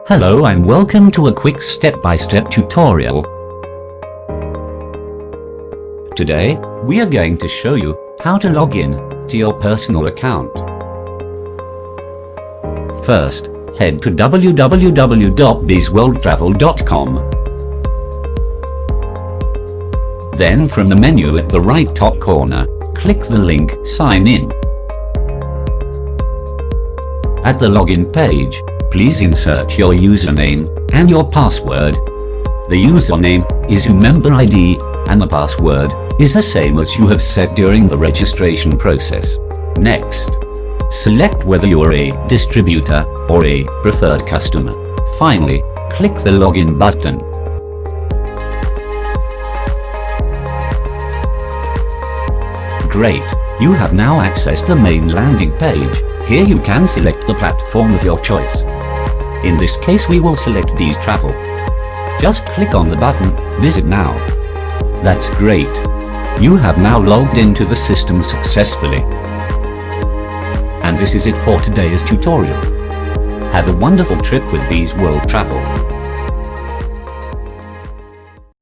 Hello and welcome to a quick step-by-step tutorial. Today, we are going to show you how to log in to your personal account. First, head to www.bzzworldtravel.com. Then from the menu at the right top corner, click the link Sign In. At the login page, please insert your username and your password. The username is your member ID and the password is the same as you have set during the registration process. Next, select whether you are a distributor or a preferred customer. Finally, click the login button. Great! You have now accessed the main landing page. Here you can select the platform of your choice. In this case we will select Bzzworld Travel. Just click on the button, Visit Now. That's great! You have now logged into the system successfully. And this is it for today's tutorial. Have a wonderful trip with Bzzworld Travel.